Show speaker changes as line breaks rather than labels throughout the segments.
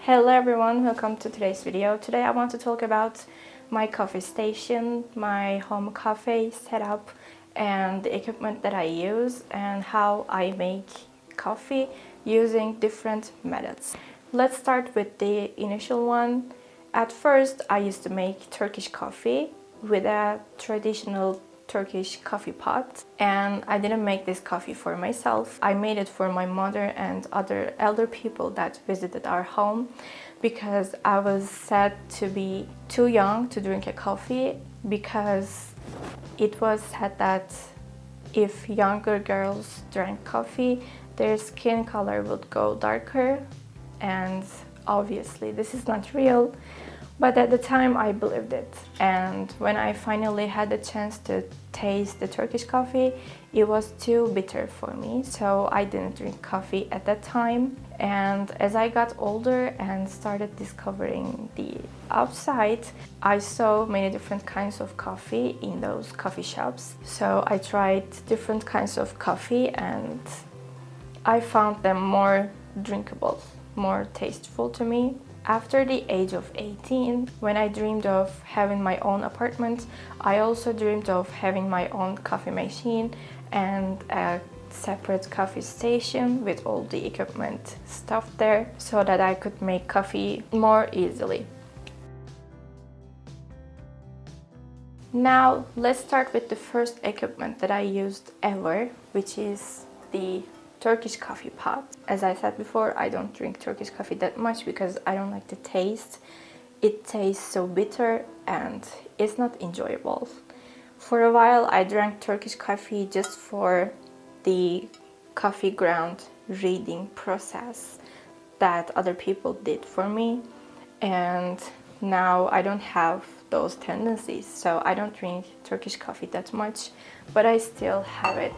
Hello everyone, welcome to today's video. Today I want to talk about my coffee station, my home cafe setup, and the equipment that I use and how I make coffee using different methods. Let's start with the initial one. At first I used to make Turkish coffee with a traditional Turkish coffee pot, and I didn't make this coffee for myself. I made it for my mother and other elder people that visited our home because I was said to be too young to drink a coffee, because it was said that if younger girls drank coffee, their skin color would go darker, and obviously this is not real. But at the time I believed it, and when I finally had the chance to taste the Turkish coffee, it was too bitter for me, so I didn't drink coffee at that time. And as I got older and started discovering the outside, I saw many different kinds of coffee in those coffee shops. So I tried different kinds of coffee and I found them more drinkable, more tasteful to me. After the age of 18, when I dreamed of having my own apartment, I also dreamed of having my own coffee machine and a separate coffee station with all the equipment stuffed there so that I could make coffee more easily. Now let's start with the first equipment that I used ever, which is the Turkish coffee pot. As I said before, I don't drink Turkish coffee that much because I don't like the taste. It tastes so bitter and it's not enjoyable. For a while I drank Turkish coffee just for the coffee ground reading process that other people did for me, and now I don't have those tendencies, so I don't drink Turkish coffee that much, but I still have it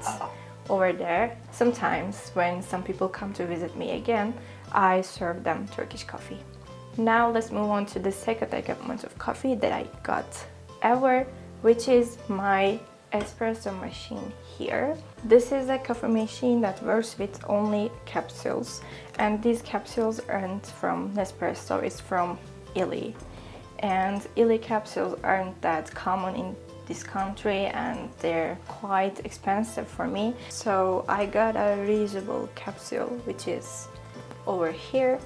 over there. Sometimes when some people come to visit me again, I serve them Turkish coffee. Now let's move on to the second equipment of coffee that I got ever, which is my espresso machine here. This is a coffee machine that works with only capsules, and these capsules aren't from Nespresso, it's from Illy. And Illy capsules aren't that common in this country and they're quite expensive for me, so I got a reusable capsule which is over here,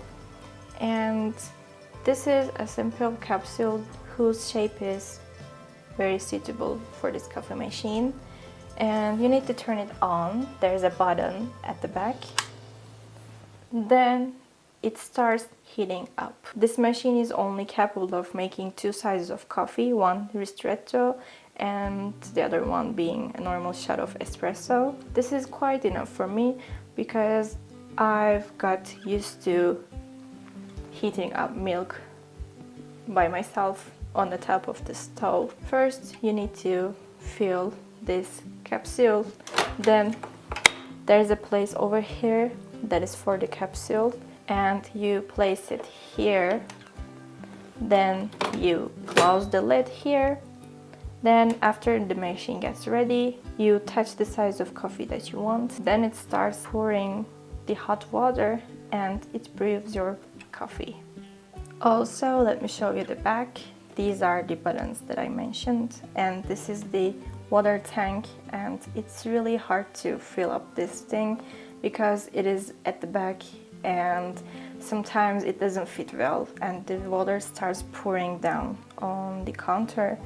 and this is a simple capsule whose shape is very suitable for this coffee machine. And you need to turn it on. There's a button at the back, then it starts heating up. This machine is only capable of making two sizes of coffee, one ristretto and the other one being a normal shot of espresso. This is quite enough for me because I've got used to heating up milk by myself on the top of the stove. First you need to fill this capsule, then there's a place over here that is for the capsule, and you place it here, then you close the lid here. Then after the machine gets ready, you touch the size of coffee that you want, then it starts pouring the hot water and it brews your coffee. Also, let me show you the back. These are the buttons that I mentioned, and this is the water tank, and it's really hard to fill up this thing because it is at the back and sometimes it doesn't fit well and the water starts pouring down on the counter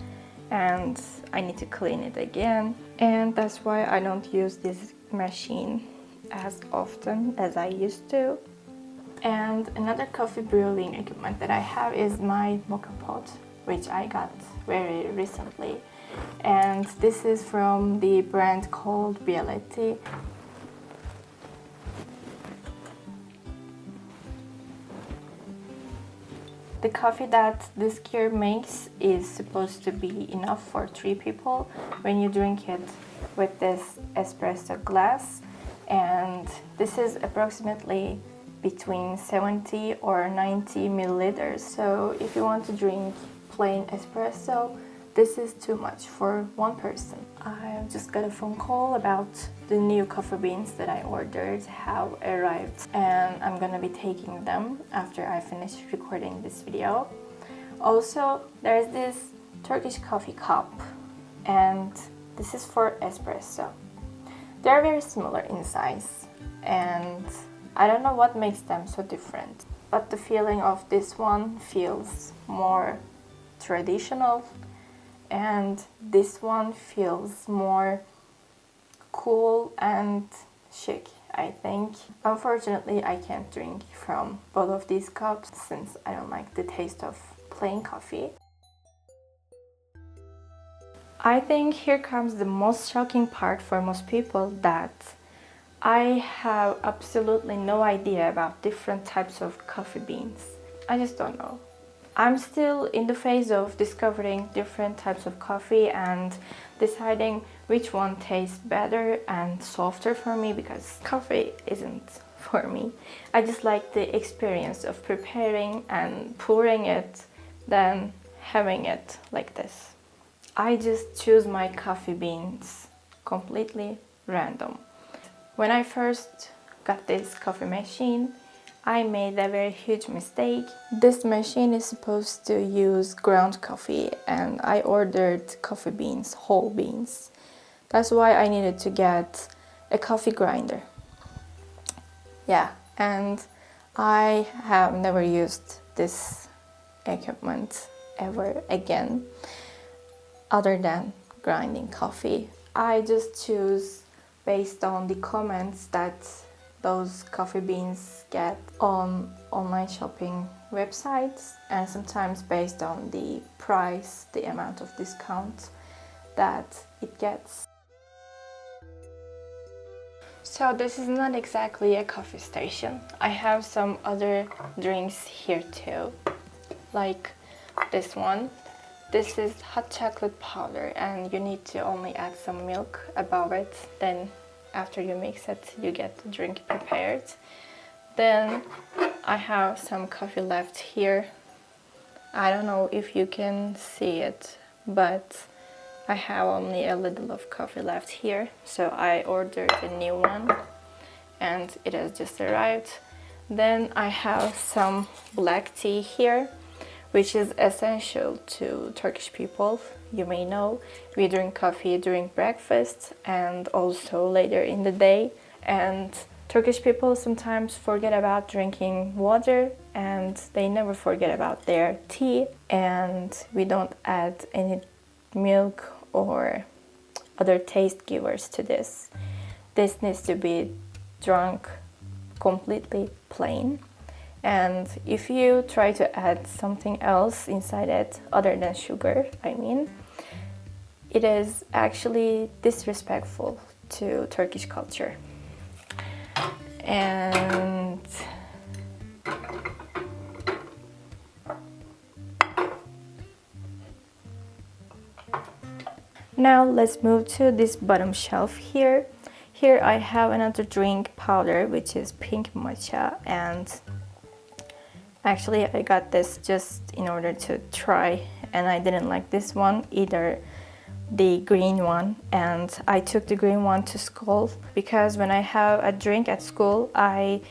and I need to clean it again, and that's why I don't use this machine as often as I used to. And another coffee brewing equipment that I have is my Moka pot, which I got very recently, and this is from the brand called Bialetti. The coffee that this gear makes is supposed to be enough for 3 people when you drink it with this espresso glass, and this is approximately between 70 or 90 milliliters. So if you want to drink plain espresso, this is too much for one person. I just got a phone call about the new coffee beans that I ordered have arrived, and I'm gonna be taking them after I finish recording this video. Also, there's this Turkish coffee cup, and this is for espresso. They're very similar in size, and I don't know what makes them so different, but the feeling of this one feels more traditional, and this one feels more cool and chic, I think. Unfortunately, I can't drink from both of these cups since I don't like the taste of plain coffee. I think here comes the most shocking part for most people, that I have absolutely no idea about different types of coffee beans. I just don't know. I'm still in the phase of discovering different types of coffee and deciding which one tastes better and softer for me, because coffee isn't for me. I just like the experience of preparing and pouring it, then having it like this. I just choose my coffee beans completely random. When I first got this coffee machine, I made a very huge mistake. This machine is supposed to use ground coffee, and I ordered coffee beans, whole beans. That's why I needed to get a coffee grinder. Yeah, and I have never used this equipment ever again, other than grinding coffee. I just choose based on the comments that those coffee beans get on online shopping websites, and sometimes based on the price, the amount of discount that it gets. So this is not exactly a coffee station. I have some other drinks here too, like this one. This is hot chocolate powder, and you need to only add some milk above it. Then after you mix it, you get the drink prepared. Then I have some coffee left here. I don't know if you can see it, but I have only a little of coffee left here. So I ordered a new one, and it has just arrived. Then I have some black tea here, which is essential to Turkish people. You may know we drink coffee during breakfast and also later in the day. And Turkish people sometimes forget about drinking water, and they never forget about their tea. And we don't add any milk or other taste givers to this. This needs to be drunk completely plain. And if you try to add something else inside it other than sugar, it is actually disrespectful to Turkish culture. And now let's move to this bottom shelf here. Here I have another drink powder, which is pink matcha, and actually I got this just in order to try, and I didn't like this one either, the green one, and I took the green one to school because when I have a drink at school I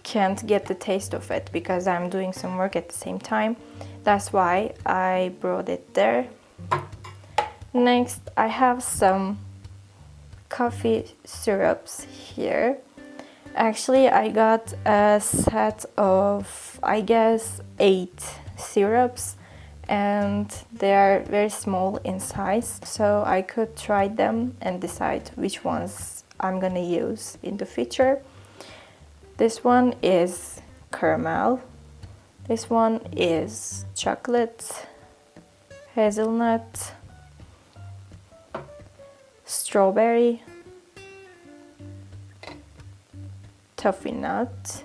can't get the taste of it because I'm doing some work at the same time. That's why I brought it there. Next I have some coffee syrups here. Actually, I got a set of, I guess, 8 syrups, and they are very small in size, so I could try them and decide which ones I'm gonna use in the future. This one is caramel, this one is chocolate, hazelnut, strawberry, toffee nut.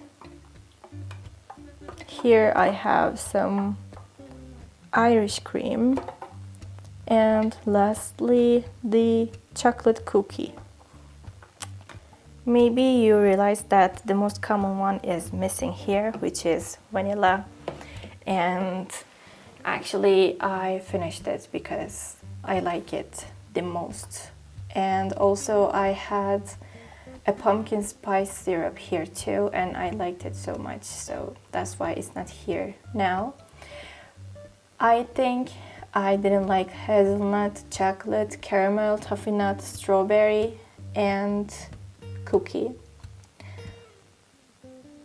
Here I have some Irish cream, and lastly the chocolate cookie. Maybe you realize that the most common one is missing here, which is vanilla, and Actually, I finished it because I like it the most. And also I had a pumpkin spice syrup here too, and I liked it so much, so that's why it's not here now. I think I didn't like hazelnut, chocolate, caramel, toffee nut, strawberry, and cookie.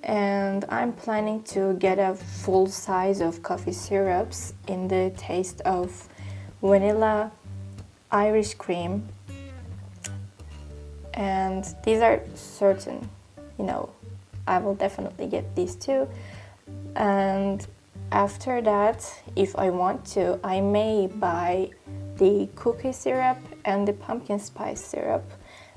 And I'm planning to get a full size of coffee syrups in the taste of vanilla, Irish cream, and these are certain, I will definitely get these too. And after that, if I want to, I may buy the cookie syrup and the pumpkin spice syrup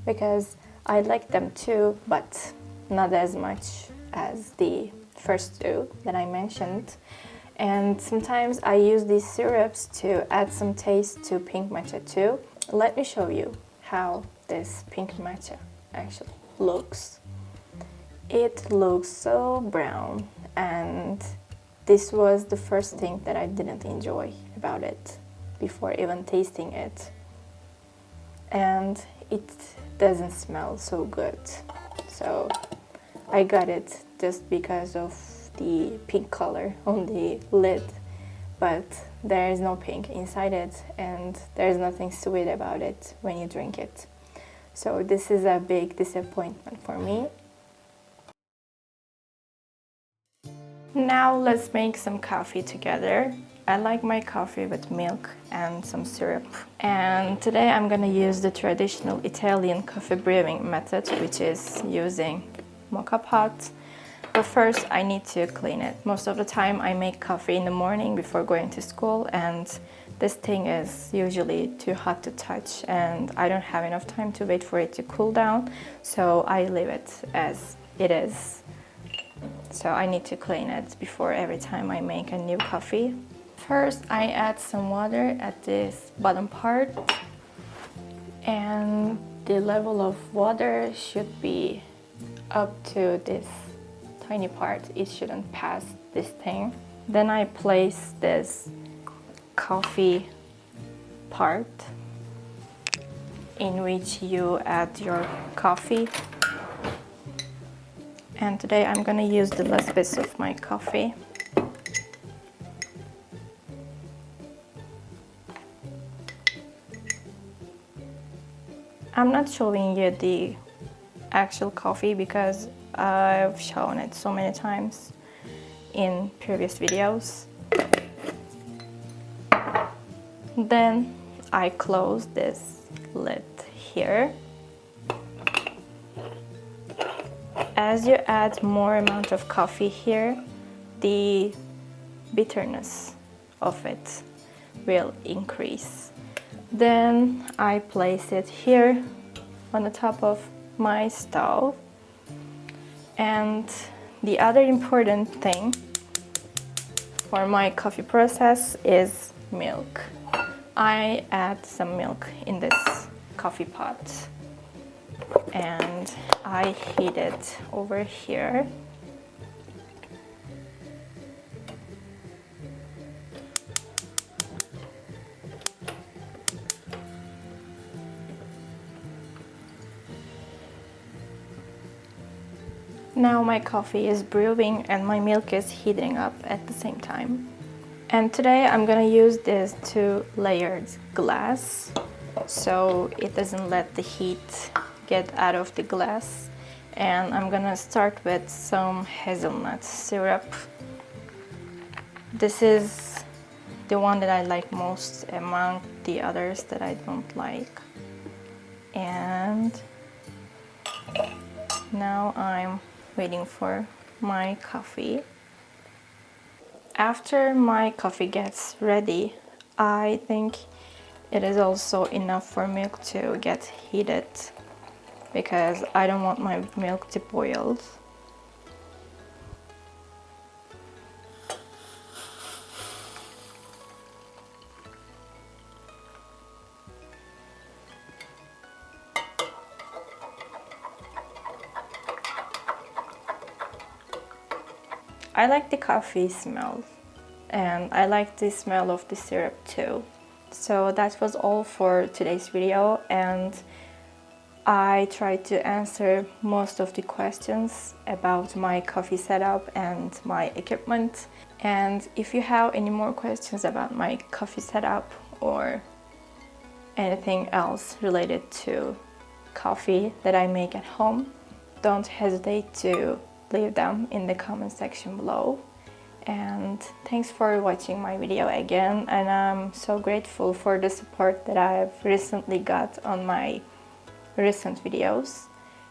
because I like them too, but not as much as the first two that I mentioned. And sometimes I use these syrups to add some taste to pink matcha too. Let me show you how this pink matcha actually looks. It looks so brown, and this was the first thing that I didn't enjoy about it before even tasting it. And it doesn't smell so good. So I got it just because of the pink color on the lid, but there is no pink inside it, and there's nothing sweet about it when you drink it. So this is a big disappointment for me. Now let's make some coffee together. I like my coffee with milk and some syrup. And today I'm gonna use the traditional Italian coffee brewing method, which is using Moka pot. But first I need to clean it. Most of the time I make coffee in the morning before going to school, and this thing is usually too hot to touch, and I don't have enough time to wait for it to cool down, so I leave it as it is. So I need to clean it before every time I make a new coffee. First I add some water at this bottom part, and the level of water should be up to this tiny part. It shouldn't pass this thing. Then I place this coffee part in which you add your coffee. And today I'm gonna use the last bits of my coffee. I'm not showing you the actual coffee because I've shown it so many times in previous videos. Then I close this lid here. As you add more amount of coffee here, the bitterness of it will increase. Then I place it here on the top of my stove. And the other important thing for my coffee process is milk. I add some milk in this coffee pot, and I heat it over here. Now my coffee is brewing and my milk is heating up at the same time. And today I'm gonna use this 2-layered glass so it doesn't let the heat get out of the glass. And I'm gonna start with some hazelnut syrup. This is the one that I like most among the others that I don't like. And now I'm waiting for my coffee. After my coffee gets ready, I think it is also enough for milk to get heated because I don't want my milk to boil. I like the coffee smell and I like the smell of the syrup too. So that was all for today's video, and I tried to answer most of the questions about my coffee setup and my equipment. And if you have any more questions about my coffee setup or anything else related to coffee that I make at home, don't hesitate to leave them in the comment section below. And thanks for watching my video again, and I'm so grateful for the support that I've recently got on my recent videos,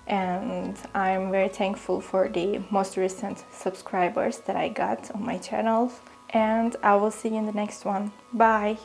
and I'm very thankful for the most recent subscribers that I got on my channel, and I will see you in the next one. Bye!